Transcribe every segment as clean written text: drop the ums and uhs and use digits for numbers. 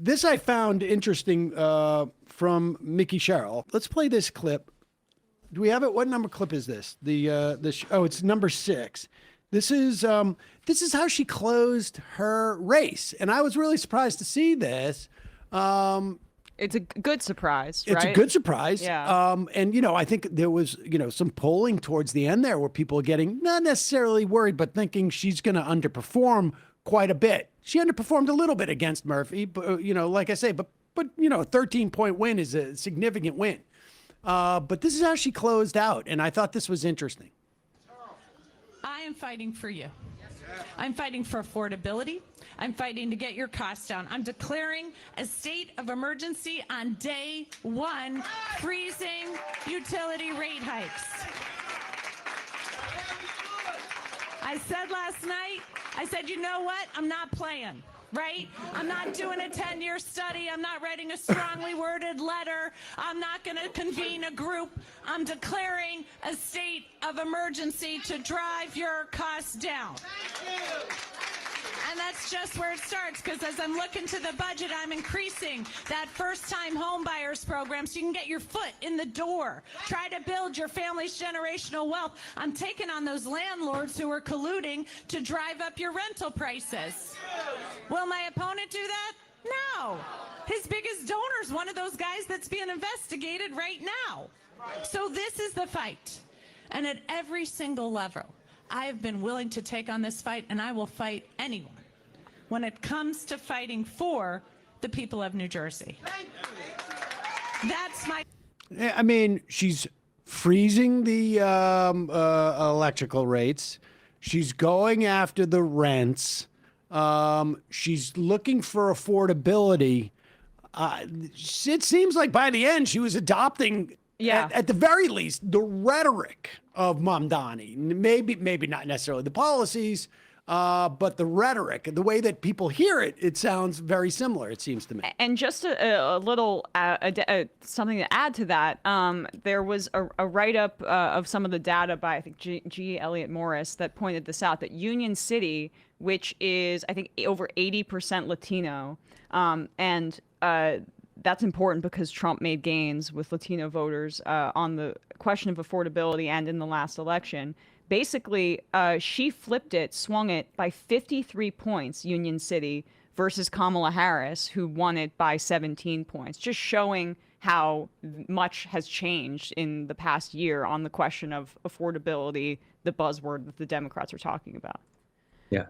This I found interesting from Mickey Sherrill. Let's play this clip. Do we have it? What number clip is this? Oh, it's number 6. This is how she closed her race, and I was really surprised to see this. It's a good surprise, It's right? a good surprise. Yeah. And, I think there was, some polling towards the end there where people are getting not necessarily worried, but thinking she's going to underperform quite a bit. She underperformed a little bit against Murphy, but, like I say, but a 13-point win is a significant win. But this is how she closed out, and I thought this was interesting. I am fighting for you. I'm fighting for affordability. I'm fighting to get your costs down. I'm declaring a state of emergency on day 1, freezing utility rate hikes. I said last night, you know what? I'm not playing. Right? I'm not doing a 10-year study. I'm not writing a strongly worded letter. I'm not going to convene a group. I'm declaring a state of emergency to drive your costs down. And that's just where it starts, because as I'm looking to the budget, I'm increasing that first-time home buyers program so you can get your foot in the door. Try to build your family's generational wealth. I'm taking on those landlords who are colluding to drive up your rental prices. Will my opponent do that? No. His biggest donor is one of those guys that's being investigated right now. So this is the fight. And at every single level, I have been willing to take on this fight, and I will fight anyone when it comes to fighting for the people of New Jersey. That's my... I mean, she's freezing the electrical rates. She's going after the rents. She's looking for affordability. It seems like by the end, she was adopting, at the very least, the rhetoric of Mamdani. Maybe not necessarily the policies, but the rhetoric, the way that people hear it, it sounds very similar, it seems to me. And just a little something to add to that, there was a write-up of some of the data by, I think, G. Elliott Morris that pointed this out, that Union City, which is, I think, over 80% Latino, and that's important because Trump made gains with Latino voters on the question of affordability and in the last election. Basically, she flipped it, swung it by 53 points, Union City, versus Kamala Harris, who won it by 17 points, just showing how much has changed in the past year on the question of affordability, the buzzword that the Democrats are talking about. Yeah.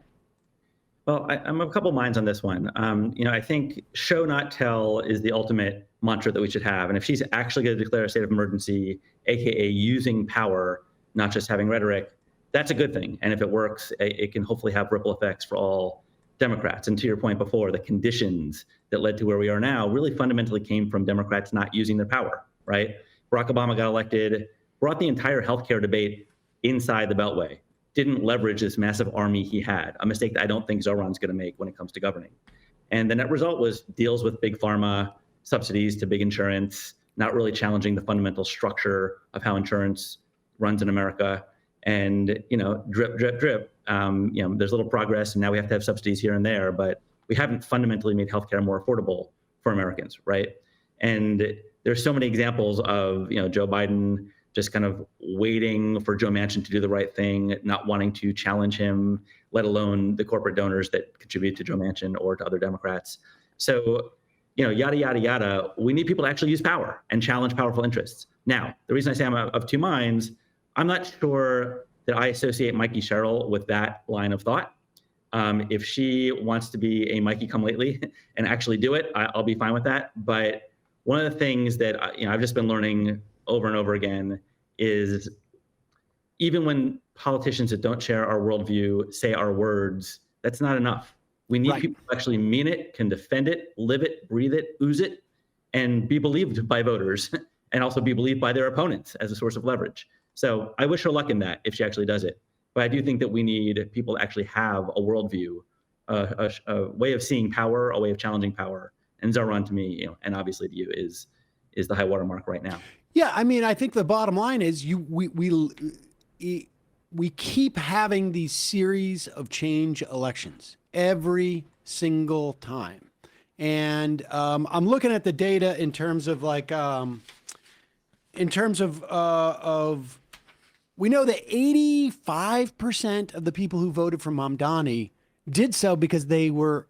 Well, I'm of a couple minds on this one. I think show not tell is the ultimate mantra that we should have. And if she's actually going to declare a state of emergency, AKA using power, not just having rhetoric, that's a good thing. And if it works, it can hopefully have ripple effects for all Democrats. And to your point before, the conditions that led to where we are now really fundamentally came from Democrats not using their power, right? Barack Obama got elected, brought the entire healthcare debate inside the Beltway, didn't leverage this massive army he had, a mistake that I don't think Zoran's going to make when it comes to governing. And the net result was deals with big pharma, subsidies to big insurance, not really challenging the fundamental structure of how insurance runs in America. And, drip, drip, drip. There's a little progress, and now we have to have subsidies here and there, but we haven't fundamentally made healthcare more affordable for Americans, right? And there's so many examples of, Joe Biden just kind of waiting for Joe Manchin to do the right thing, not wanting to challenge him, let alone the corporate donors that contribute to Joe Manchin or to other Democrats. So, yada, yada, yada. We need people to actually use power and challenge powerful interests. Now, the reason I say I'm of two minds, I'm not sure that I associate Mikey Sherrill with that line of thought. If she wants to be a Mikey come lately and actually do it, I'll be fine with that. But one of the things that I've just been learning over and over again is even when politicians that don't share our worldview say our words, that's not enough. We need people who actually mean it, can defend it, live it, breathe it, ooze it, and be believed by voters and also be believed by their opponents as a source of leverage. So I wish her luck in that if she actually does it. But I do think that we need people to actually have a worldview, a way of seeing power, a way of challenging power. And Zoran, to me, and obviously to you, is the high watermark right now. Yeah, I mean, I think the bottom line is we keep having these series of change elections every single time. And I'm looking at the data in terms of like, in terms of, we know that 85% of the people who voted for Mamdani did so because they were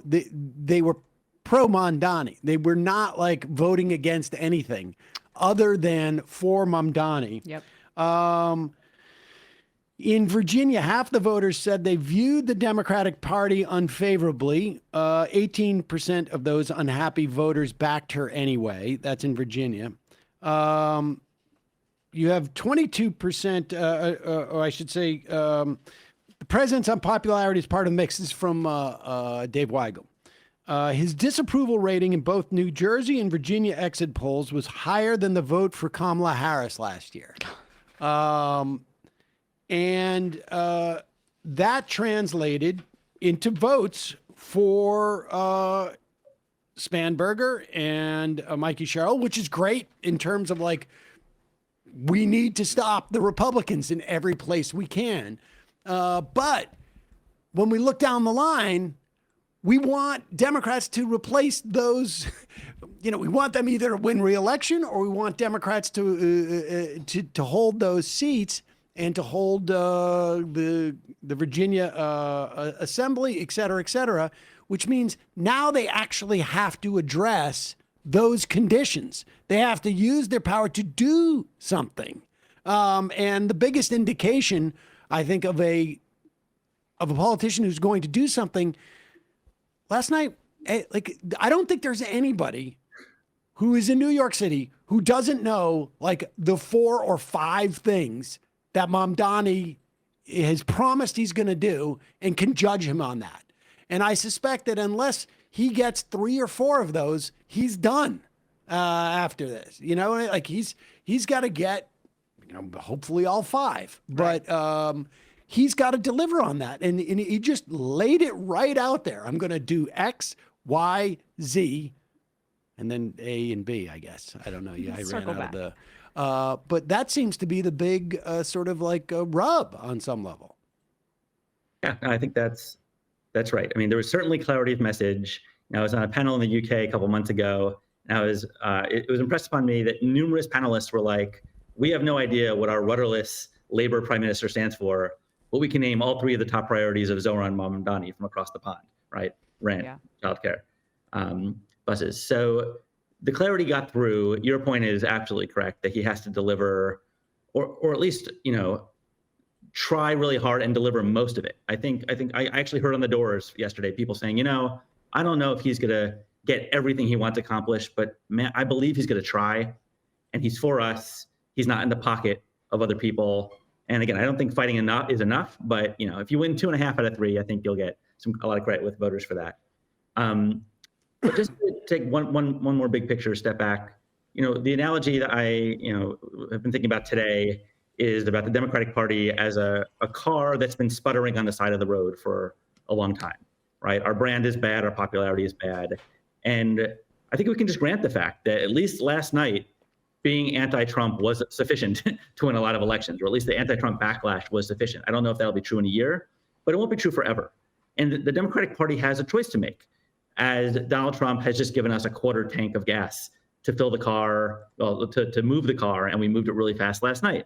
they were pro Mamdani. They were not like voting against anything other than for Mamdani. Yep. In Virginia, half the voters said they viewed the Democratic Party unfavorably. 18% of those unhappy voters backed her anyway. That's in Virginia. You have 22%, or I should say, the president's unpopularity is part of the mix. This is from Dave Weigel. His disapproval rating in both New Jersey and Virginia exit polls was higher than the vote for Kamala Harris last year. And that translated into votes for Spanberger and Mikey Sherrill, which is great in terms of like, we need to stop the Republicans in every place we can. But when we look down the line, we want Democrats to replace those, we want them either to win re-election or we want Democrats to hold those seats and to hold the Virginia Assembly, et cetera, which means now they actually have to address those conditions. They have to use their power to do something. And the biggest indication, I think, of a politician who's going to do something, last night, like, I don't think there's anybody who is in New York City who doesn't know like the 4 or 5 things that Mamdani has promised he's going to do and can judge him on that. And I suspect that unless he gets 3 or 4 of those, he's done after this. Like he's got to get, hopefully all 5. Right. But he's got to deliver on that. And he just laid it right out there. I'm going to do X, Y, Z, and then A and B, I guess. I don't know. Yeah, I ran out of the... but that seems to be the big sort of like rub on some level. Yeah, I think that's right. I mean, there was certainly clarity of message. I was on a panel in the UK a couple months ago, and it was impressed upon me that numerous panelists were like, we have no idea what our rudderless Labour Prime Minister stands for, but we can name all 3 of the top priorities of Zohran Mamdani from across the pond, right? Rent, childcare, buses. So the clarity got through. Your point is absolutely correct that he has to deliver, or at least, try really hard and deliver most of it. I think I actually heard on the doors yesterday people saying, I don't know if he's going to get everything he wants accomplished, but man, I believe he's going to try, and he's for us. He's not in the pocket of other people. And again, I don't think fighting enough is enough, but if you win 2.5 out of 3, I think you'll get a lot of credit with voters for that. But just to take one more big picture step back, the analogy that I have been thinking about today is about the Democratic Party as a car that's been sputtering on the side of the road for a long time, right? Our brand is bad, our popularity is bad. And I think we can just grant the fact that at least last night, being anti-Trump was sufficient to win a lot of elections, or at least the anti-Trump backlash was sufficient. I don't know if that'll be true in a year, but it won't be true forever. And the Democratic Party has a choice to make, as Donald Trump has just given us a quarter tank of gas to fill the car, to move the car, and we moved it really fast last night.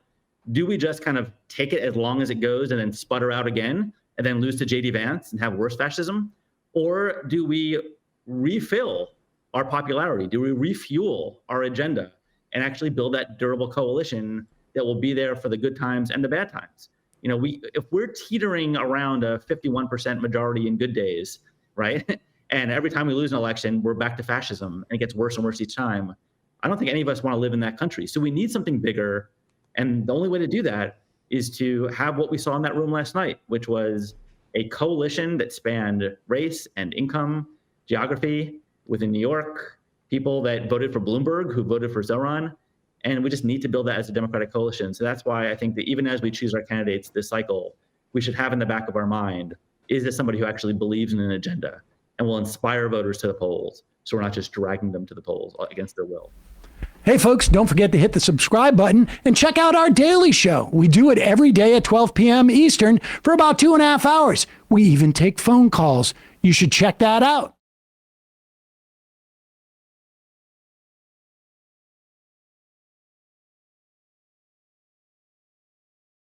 Do we just kind of take it as long as it goes and then sputter out again and then lose to J.D. Vance and have worse fascism? Or do we refill our popularity? Do we refuel our agenda and actually build that durable coalition that will be there for the good times and the bad times? If we're teetering around a 51% majority in good days, right? And every time we lose an election, we're back to fascism, and it gets worse and worse each time. I don't think any of us want to live in that country. So we need something bigger. And the only way to do that is to have what we saw in that room last night, which was a coalition that spanned race and income, geography within New York, people that voted for Bloomberg, who voted for Zohran. And we just need to build that as a Democratic coalition. So that's why I think that even as we choose our candidates this cycle, we should have in the back of our mind, is this somebody who actually believes in an agenda and will inspire voters to the polls, so we're not just dragging them to the polls against their will? Hey, folks, don't forget to hit the subscribe button and check out our daily show. We do it every day at 12 p.m. Eastern for about 2.5 hours. We even take phone calls. You should check that out.